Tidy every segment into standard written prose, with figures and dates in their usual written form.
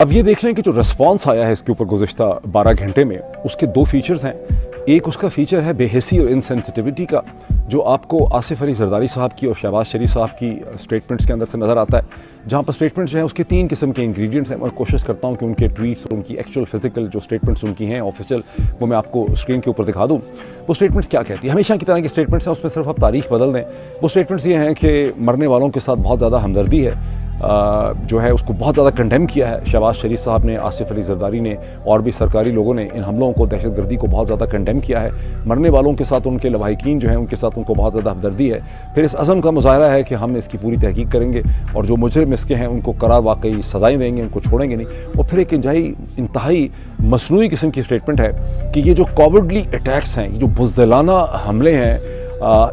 अब ये देख लें कि जो रिस्पॉन्स आया है इसके ऊपर गुज़िश्ता 12 घंटे में, उसके दो फीचर्स हैं। एक उसका फीचर है बेहिसी और इनसेंसिटिविटी का, जो आपको आसिफ अली जरदारी साहब की और शहबाज शरीफ साहब की स्टेटमेंट्स के अंदर से नज़र आता है, जहाँ पर स्टेटमेंट्स जो हैं उसके 3 किस्म के इंग्रेडिएंट्स हैं। मैं कोशिश करता हूँ कि उनके ट्वीट्स और उनकी एक्चुअल फिजिकल जो स्टेटमेंट्स उनकी हैं ऑफिशियल, वो मैं आपको स्क्रीन के ऊपर दिखा दूँ। वो स्टेटमेंट्स क्या कहती है? हमेशा की तरह की स्टेटमेंट्स हैं, उसमें सिर्फ आप तारीख बदल दें। वो स्टेटमेंट्स ये हैं कि मरने वालों के साथ बहुत ज़्यादा हमदर्दी है, जो है उसको बहुत ज़्यादा कंडेम किया है शहबाज शरीफ साहब ने, आसिफ अली जरदारी ने और भी सरकारी लोगों ने इन हमलों को, दहशतगर्दी को बहुत ज़्यादा कंडेम किया है। मरने वालों के साथ उनके लवाहिकीन जो हैं उनके साथ उनको बहुत ज़्यादा हमदर्दी है। फिर इस अज़म का मुज़ाहरा है कि हम इसकी पूरी तहकीक करेंगे और जो मुजरिम इसके हैं उनको करार वाकई सज़ाएँ देंगे, उनको छोड़ेंगे नहीं। और फिर एक इंतहाई मसनूई किस्म की स्टेटमेंट है कि ये जो कॉवर्डली अटैक्स हैं, ये जो बुज़दिलाना हमले हैं,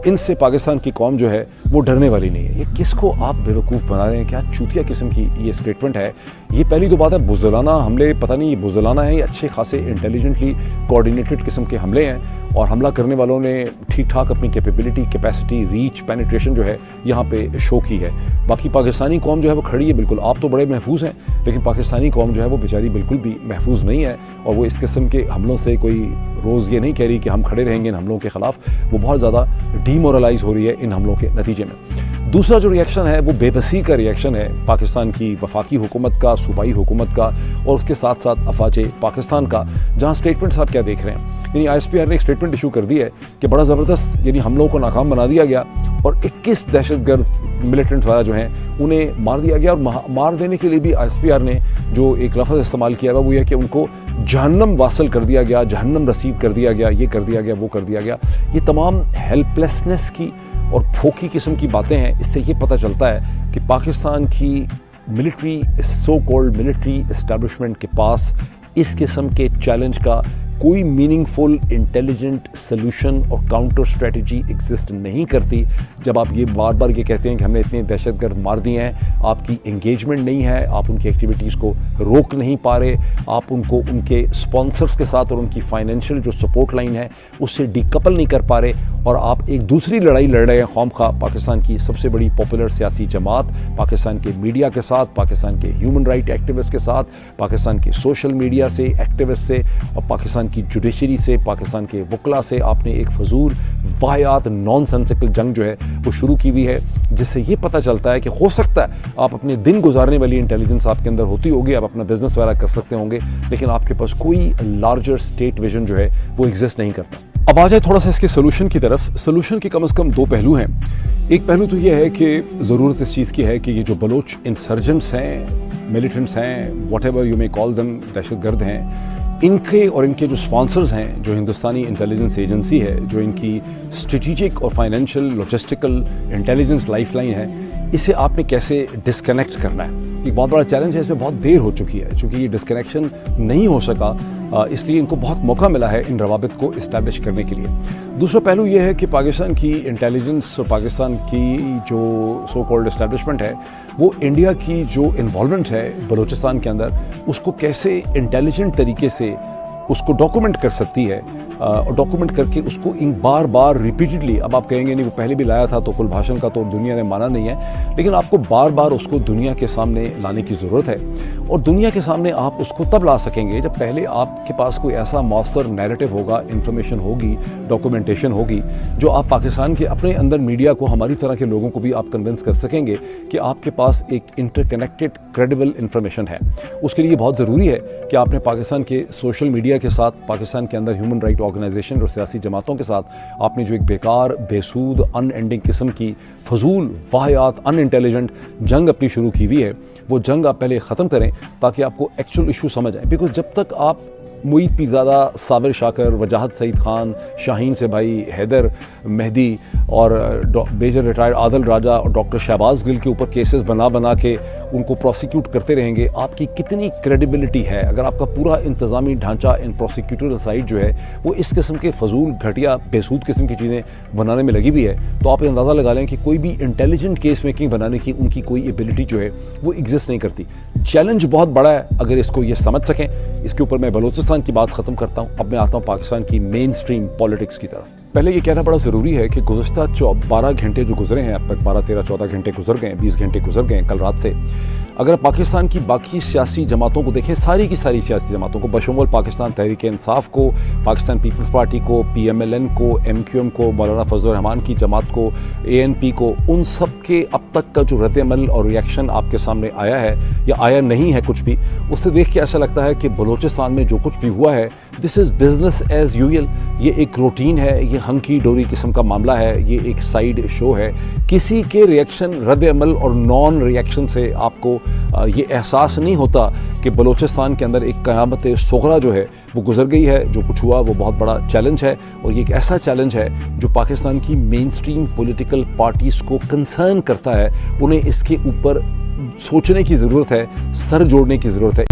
इनसे पाकिस्तान की कौम जो है वो डरने वाली नहीं है। ये किसको आप बेवकूफ़ बना रहे हैं? क्या चूतिया किस्म की ये स्टेटमेंट है। ये पहली तो बात है, बुज़दिलाना हमले, पता नहीं ये बुज़दिलाना है, ये अच्छे खासे इंटेलिजेंटली कोऑर्डिनेटेड किस्म के हमले हैं और हमला करने वालों ने ठीक ठाक अपनी कैपेबिलिटी, कैपेसिटी, रीच, पेनिट्रेशन जो है यहाँ पे शो की है। बाकी पाकिस्तानी कौम जो है वो खड़ी है बिल्कुल। आप तो बड़े महफूज हैं, लेकिन पाकिस्तानी कौम जो है वो बेचारी बिल्कुल भी महफूज नहीं है और वो इस किस्म के हमलों से कोई रोज़ ये नहीं कह रही कि हम खड़े रहेंगे इन हमलों के ख़िलाफ़। वो बहुत ज़्यादा डीमोरलाइज हो रही है इन हमलों के नतीजे में। दूसरा जो रिएक्शन है वो बेबसी का रिएक्शन है पाकिस्तान की वफाकी हुकूमत का, सूबाई हुकूमत का और उसके साथ साथ अफवाज पाकिस्तान का, जहाँ स्टेटमेंट्स आप क्या देख रहे हैं। यानी ISPR ने एक स्टेटमेंट इशू कर दी है कि बड़ा ज़बरदस्त, यानी हमलों को नाकाम बना दिया गया और 21 दहशतगर्द मिलिटेंट वाला जो हैं उन्हें मार दिया गया। और मार देने के लिए भी ISPR ने जो एक लफ्ज़ इस्तेमाल किया हुआ वो यह कि उनको जहन्नम वासल कर दिया गया, जहन्नम रसीद कर दिया गया, ये कर दिया गया, वो कर दिया गया। ये तमाम हेल्पलेसनेस की और फोकी किस्म की बातें हैं। इससे ये पता चलता है कि पाकिस्तान की military, so called military establishment के पास इस किस्म के चैलेंज का कोई मीनिंगफुल इंटेलिजेंट सोल्यूशन और काउंटर स्ट्रेटजी एग्जिस्ट नहीं करती। जब आप ये बार बार ये कहते हैं कि हमने इतने दहशतगर्द मार दिए हैं, आपकी एंगेजमेंट नहीं है, आप उनकी एक्टिविटीज़ को रोक नहीं पा रहे, आप उनको उनके स्पॉन्सर्स के साथ और उनकी फाइनेंशियल जो सपोर्ट लाइन है उससे डिकपल नहीं कर पा रहे और आप एक दूसरी लड़ाई लड़ रहे हैं खौमखा पाकिस्तान की सबसे बड़ी पॉपुलर सियासी जमात, पाकिस्तान के मीडिया के साथ, पाकिस्तान के ह्यूमन राइट एक्टिविस्ट के साथ, पाकिस्तान के सोशल मीडिया से एक्टिविस्ट से और पाकिस्तान की जुडिशरी से, पाकिस्तान के वकला से। आपने एक फजूल वाहियात नॉनसेंसिकल जंग जो है वो शुरू की हुई है, जिससे ये पता चलता है कि हो सकता है आप अपने दिन गुजारने वाली इंटेलिजेंस आपके अंदर होती होगी, आप अपना बिजनेस वगैरह कर सकते होंगे, लेकिन आपके पास कोई लार्जर स्टेट विजन जो है वो एग्जिस्ट नहीं करता। अब आ जाए थोड़ा सा इसके सोल्यूशन की तरफ। सोल्यूशन के कम से कम 2 पहलू हैं। एक पहलू तो ये है कि ज़रूरत इस चीज़ की है कि ये जो बलोच इंसर्जेंट्स हैं, मिलिटेंट्स हैं, whatever you may call them, दहशतगर्द हैं, इनके और इनके जो स्पॉन्सर्स हैं, जो हिंदुस्तानी इंटेलिजेंस एजेंसी है, जो इनकी स्ट्रेटिजिक और फाइनेंशियल लॉजिस्टिकल इंटेलिजेंस लाइफलाइन है, इसे आपने कैसे डिस्कनेक्ट करना है। एक बहुत बड़ा चैलेंज है, इसमें बहुत देर हो चुकी है। चूँकि ये डिस्कनेक्शन नहीं हो सका, इसलिए इनको बहुत मौका मिला है इन रवाबित को इस्टेब्लिश करने के लिए। दूसरा पहलू ये है कि पाकिस्तान की इंटेलिजेंस और पाकिस्तान की जो सो कॉल्ड इस्टेब्लिशमेंट है वो इंडिया की जो इन्वॉल्वमेंट है बलूचिस्तान के अंदर, उसको कैसे इंटेलिजेंट तरीके से उसको डॉक्यूमेंट कर सकती है और डॉक्यूमेंट करके उसको इन बार बार रिपीटेडली, अब आप कहेंगे नहीं वो पहले भी लाया था तो कुल भाषण का तो दुनिया ने माना नहीं है, लेकिन आपको बार बार उसको दुनिया के सामने लाने की ज़रूरत है। और दुनिया के सामने आप उसको तब ला सकेंगे जब पहले आपके पास कोई ऐसा मौसर नैरेटिव होगा, इन्फॉर्मेशन होगी, डॉक्यूमेंटेशन होगी, जो आप पाकिस्तान के अपने अंदर मीडिया को, हमारी तरह के लोगों को भी आप कन्विंस कर सकेंगे कि आपके पास एक इंटरकनेक्टेड क्रेडिबल इन्फॉर्मेशन है। उसके लिए बहुत ज़रूरी है कि आपने पाकिस्तान के सोशल मीडिया के साथ, पाकिस्तान के अंदर ह्यूमन राइट ऑर्गेनाइजेशन और सियासी जमातों के साथ आपने जो एक बेकार, बेसूद, अनएंडिंग किस्म की फजूल, वाहियात, अनइंटेलिजेंट जंग अपनी शुरू की हुई है, वो जंग आप पहले ख़त्म करें ताकि आपको एक्चुअल इशू समझ आए। बिकॉज जब तक आप मुईद पीरज़ादा, साबिर शाकर, वजाहत सईद खान, शाहीन से भाई, हैदर मेहदी और मेजर रिटायर्ड आदिल राजा और डॉक्टर शहबाज गिल के ऊपर केसेस बना बना के उनको प्रोसिक्यूट करते रहेंगे, आपकी कितनी क्रेडिबिलिटी है? अगर आपका पूरा इंतज़ामी ढांचा इन प्रोसिक्यूटरल साइड जो है वो इस किस्म के फजूल, घटिया, बेसूद किस्म की चीज़ें बनाने में लगी भी है, तो आप अंदाज़ा लगा लें कि कोई भी इंटेलिजेंट केस मेकिंग बनाने की उनकी कोई एबिलिटी जो है वो एग्जिस्ट नहीं करती। चैलेंज बहुत बड़ा है अगर इसको ये समझ सकें। इसके ऊपर मैं बलूचिस्तान की बात ख़त्म करता हूँ। अब मैं आता हूँ पाकिस्तान की मेन स्ट्रीम पॉलिटिक्स की तरफ। पहले ये कहना बड़ा ज़रूरी है कि गुज़श्ता 12 घंटे जो गुजरे हैं अब तक, 12, 13, 14 घंटे गुजर गए, 20 घंटे गुजर गए कल रात से, अगर पाकिस्तान की बाकी सियासी जमातों को देखें, सारी की सारी सियासी जमातों को, बशमूल पाकिस्तान तहरीक-ए-इंसाफ को, पाकिस्तान पीपल्स पार्टी को, PMLN को, MQM को, मौलाना फजल रहमान की जमात को, ANP को, उन सब के अब तक का जो रद्द-ए-अमल और रिएक्शन आपके सामने आया है या आया नहीं है कुछ भी, उससे देख के ऐसा लगता है कि बलूचिस्तान में जो कुछ भी हुआ है, this is business as usual. ये एक रूटीन है, ये हंकी डोरी किस्म का मामला है, ये एक साइड शो है। किसी के रिएक्शन, रद्द-ए-अमल और नॉन रिएक्शन से आपको ये एहसास नहीं होता कि बलूचिस्तान के अंदर एक क़यामत सुग़रा जो है वो गुजर गई है। जो कुछ हुआ वो बहुत बड़ा चैलेंज है, और ये एक ऐसा चैलेंज है जो पाकिस्तान की मेन स्ट्रीम पॉलिटिकल पार्टीज़ को कंसर्न करता है। उन्हें इसके ऊपर सोचने की ज़रूरत है, सर जोड़ने की ज़रूरत है।